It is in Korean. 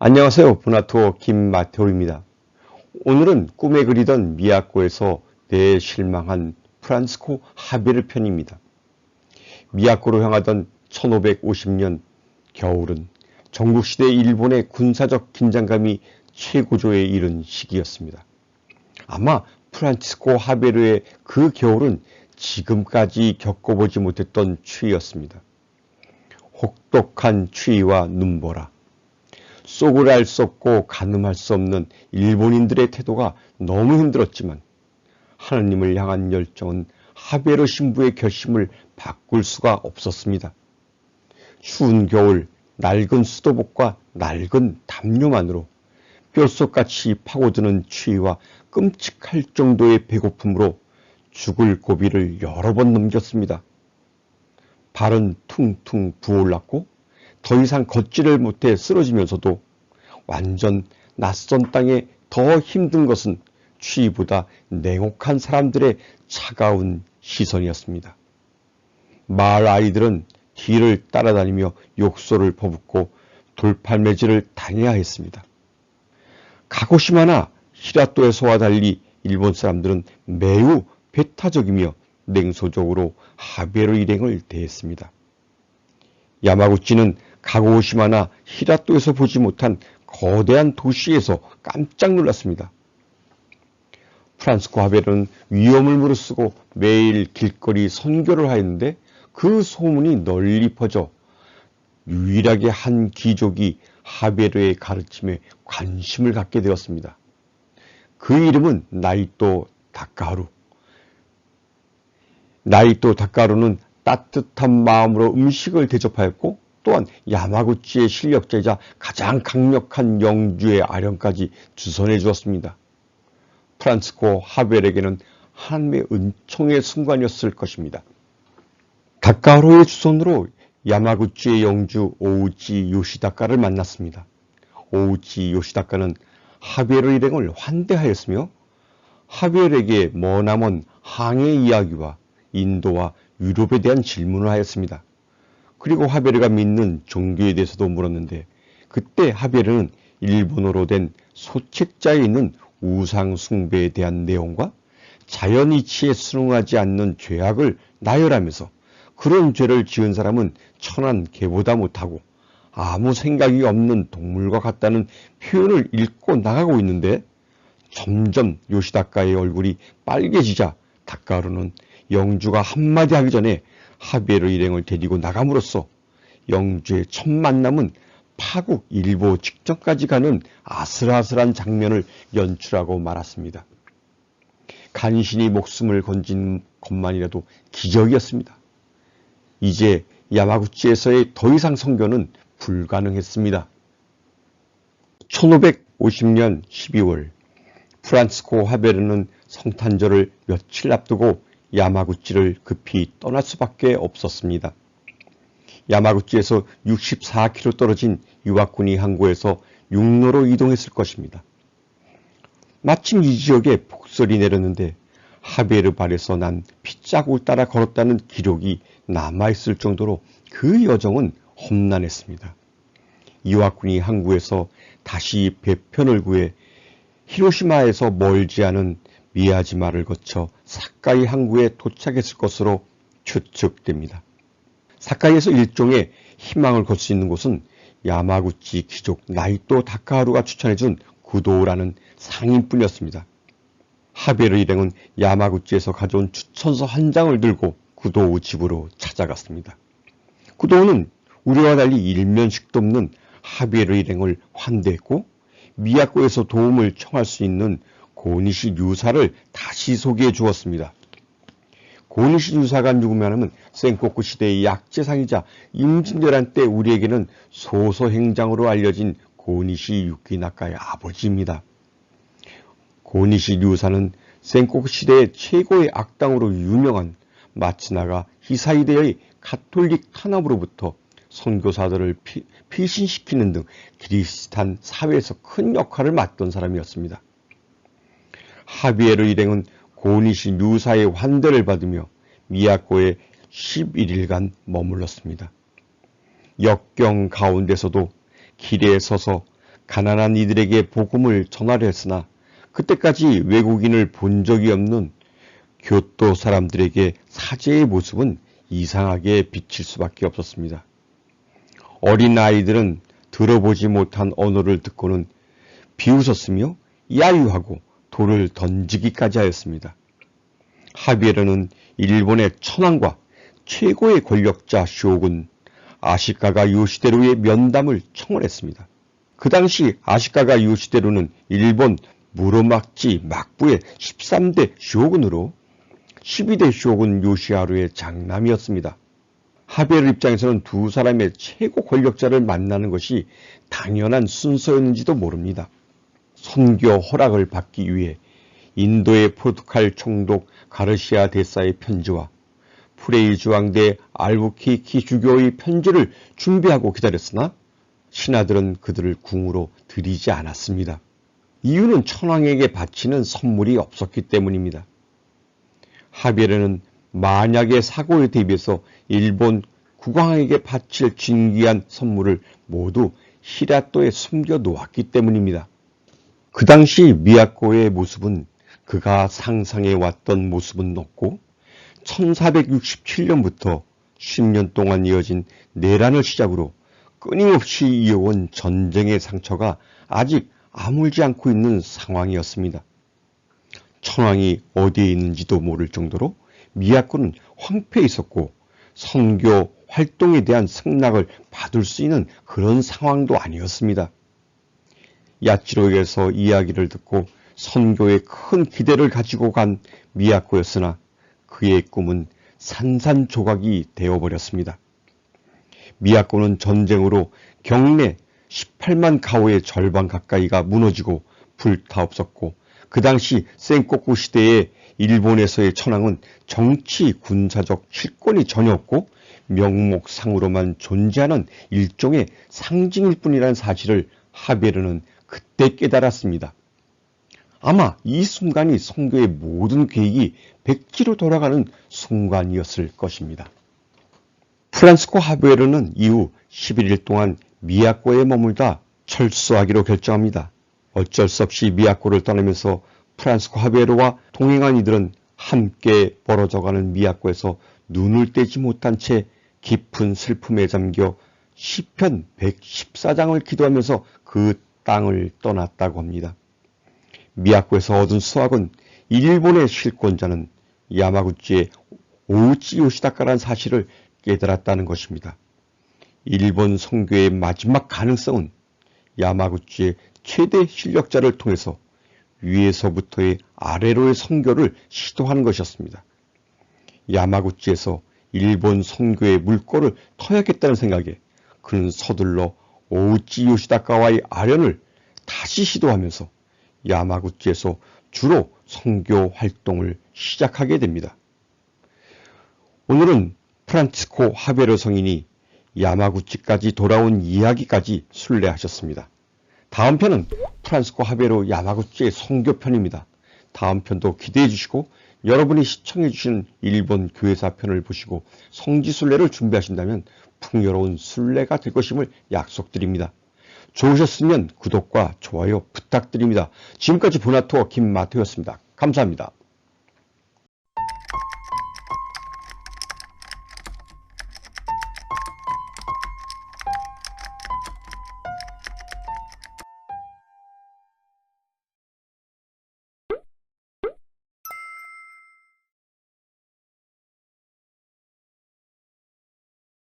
안녕하세요. 보나토 김마테오입니다. 오늘은 꿈에 그리던 미야코에서 대실망한 프란츠코 하베르 편입니다. 미야코로 향하던 1550년 겨울은 전국시대 일본의 군사적 긴장감이 최고조에 이른 시기였습니다. 아마 프란치스코 하베르의 그 겨울은 지금까지 겪어보지 못했던 추위였습니다. 혹독한 추위와 눈보라, 속을 알 수 없고 가늠할 수 없는 일본인들의 태도가 너무 힘들었지만 하느님을 향한 열정은 하베르 신부의 결심을 바꿀 수가 없었습니다. 추운 겨울 낡은 수도복과 낡은 담요만으로 뼛속같이 파고드는 추위와 끔찍할 정도의 배고픔으로 죽을 고비를 여러 번 넘겼습니다. 발은 퉁퉁 부어올랐고 더 이상 걷지를 못해 쓰러지면서도 완전 낯선 땅에 더 힘든 것은 추위보다 냉혹한 사람들의 차가운 시선이었습니다. 마을 아이들은 뒤를 따라다니며 욕설을 퍼붓고 돌팔매질을 당해야 했습니다. 가고시마나 히라토에서와 달리 일본 사람들은 매우 배타적이며 냉소적으로 하베르 일행을 대했습니다. 야마구치는 가고시마나 히라토에서 보지 못한 거대한 도시에서 깜짝 놀랐습니다. 프란츠코 하베르는 위험을 무릅쓰고 매일 길거리 선교를 하였는데 그 소문이 널리 퍼져 유일하게 한 귀족이 하베르의 가르침에 관심을 갖게 되었습니다. 그 이름은 나이토 다카하루. 나이토 다카하루는 따뜻한 마음으로 음식을 대접하였고 또한 야마구치의 실력자이자 가장 강력한 영주의 아령까지 주선해 주었습니다. 프란츠코 하벨에게는 하나님의 은총의 순간이었을 것입니다. 다카하루의 주선으로 야마구치의 영주 오우치 요시다카를 만났습니다. 오우치 요시다카는 하벨 일행을 환대하였으며 하벨에게 머나먼 항해 이야기와 인도와 유럽에 대한 질문을 하였습니다. 그리고 하베르가 믿는 종교에 대해서도 물었는데 그때 하베르는 일본어로 된 소책자에 있는 우상 숭배에 대한 내용과 자연 이치에 순응하지 않는 죄악을 나열하면서 그런 죄를 지은 사람은 천한 개보다 못하고 아무 생각이 없는 동물과 같다는 표현을 읽고 나가고 있는데 점점 요시다카의 얼굴이 빨개지자 다카하루는 영주가 한마디 하기 전에 하베르 일행을 데리고 나감으로써 영주의 첫 만남은 파국 일보 직전까지 가는 아슬아슬한 장면을 연출하고 말았습니다. 간신히 목숨을 건진 것만이라도 기적이었습니다. 이제 야마구치에서의 더 이상 선교는 불가능했습니다. 1550년 12월 프란츠코 하베르는 성탄절을 며칠 앞두고 야마구치를 급히 떠날 수밖에 없었습니다. 야마구치에서 64km 떨어진 유학군이 항구에서 육로로 이동했을 것입니다. 마침 이 지역에 폭설이 내렸는데 하베르 발에서 난 핏자국을 따라 걸었다는 기록이 남아있을 정도로 그 여정은 험난했습니다. 유학군이 항구에서 다시 배편을 구해 히로시마에서 멀지 않은 미야지마를 거쳐 사카이 항구에 도착했을 것으로 추측됩니다. 사카이에서 일종의 희망을 걸 수 있는 곳은 야마구치 귀족 나이토 다카하루가 추천해준 구도라는 상인뿐이었습니다. 하베르 일행은 야마구치에서 가져온 추천서 한 장을 들고 구도우 집으로 찾아갔습니다. 구도우는 우리와 달리 일면식도 없는 하베르 일행을 환대했고 미야코에서 도움을 청할 수 있는 고니시 유사를 다시 소개해 주었습니다. 고니시 유사가 누구냐 하면 센코쿠 시대의 약재상이자 임진왜란 때 우리에게는 소서행장으로 알려진 고니시 유키나카의 아버지입니다. 고니시 유사는 센코쿠 시대의 최고의 악당으로 유명한 마츠나가 히사이데의 가톨릭 탄압으로부터 선교사들을 피신시키는 등 그리스탄 사회에서 큰 역할을 맡던 사람이었습니다. 하비에르 일행은 고니시 유사의 환대를 받으며 미야코에 11일간 머물렀습니다. 역경 가운데서도 길에 서서 가난한 이들에게 복음을 전하려 했으나 그때까지 외국인을 본 적이 없는 교토 사람들에게 사제의 모습은 이상하게 비칠 수밖에 없었습니다. 어린 아이들은 들어보지 못한 언어를 듣고는 비웃었으며 야유하고 돌을 던지기까지 하였습니다. 하비에르는 일본의 천황과 최고의 권력자 쇼군 아시카가 요시데루의 면담을 청원했습니다. 그 당시 아시카가 요시데루는 일본 무로마치 막부의 13대 쇼군으로 12대 쇼군 요시하루의 장남이었습니다. 하비에르 입장에서는 두 사람의 최고 권력자를 만나는 것이 당연한 순서였는지도 모릅니다. 선교 허락을 받기 위해 인도의 포르투갈 총독 가르시아 데사의 편지와 프레이 주왕대 알부키키 주교의 편지를 준비하고 기다렸으나 신하들은 그들을 궁으로 들이지 않았습니다. 이유는 천황에게 바치는 선물이 없었기 때문입니다. 하비에르는 만약의 사고에 대비해서 일본 국왕에게 바칠 진귀한 선물을 모두 히라토에 숨겨 놓았기 때문입니다. 그 당시 미야코의 모습은 그가 상상해 왔던 모습은 없고 1467년부터 10년 동안 이어진 내란을 시작으로 끊임없이 이어온 전쟁의 상처가 아직 아물지 않고 있는 상황이었습니다. 천황이 어디에 있는지도 모를 정도로 미야코는 황폐해 있었고 선교 활동에 대한 승낙을 받을 수 있는 그런 상황도 아니었습니다. 야치로에게서 이야기를 듣고 선교에 큰 기대를 가지고 간 미야코였으나 그의 꿈은 산산조각이 되어버렸습니다. 미야코는 전쟁으로 경내 18만 가오의 절반 가까이가 무너지고 불타없었고 그 당시 센코쿠 시대의 일본에서의 천황은 정치 군사적 실권이 전혀 없고 명목상으로만 존재하는 일종의 상징일 뿐이라는 사실을 하비에르는 그때 깨달았습니다. 아마 이 순간이 선교의 모든 계획이 백지로 돌아가는 순간이었을 것입니다. 프란치스코 하비에르는 이후 11일 동안 미야코에 머물다 철수하기로 결정합니다. 어쩔 수 없이 미야코를 떠나면서 프란치스코 하비에르와 동행한 이들은 함께 벌어져가는 미야코에서 눈을 떼지 못한 채 깊은 슬픔에 잠겨 시편 114장을 기도하면서 그 땅을 떠났다고 합니다. 미야코에서 얻은 수학은 일본의 실권자는 야마구치의 오우치 요시다카라는 사실을 깨달았다는 것입니다. 일본 선교의 마지막 가능성은 야마구치의 최대 실력자를 통해서 위에서부터의 아래로의 선교를 시도하는 것이었습니다. 야마구치에서 일본 선교의 물꼬를 터야겠다는 생각에 그는 서둘러 오우치 요시다카와의 아련을 다시 시도하면서 야마구치에서 주로 선교 활동을 시작하게 됩니다. 오늘은 프란치스코 하베르 성인이 야마구치까지 돌아온 이야기까지 순례하셨습니다. 다음 편은 프란치스코 하베르 야마구치의 선교편입니다. 다음 편도 기대해 주시고 여러분이 시청해 주신 일본 교회사 편을 보시고 성지순례를 준비하신다면 풍요로운 순례가 될 것임을 약속드립니다. 좋으셨으면 구독과 좋아요 부탁드립니다. 지금까지 보나투어 김마태였습니다. 감사합니다.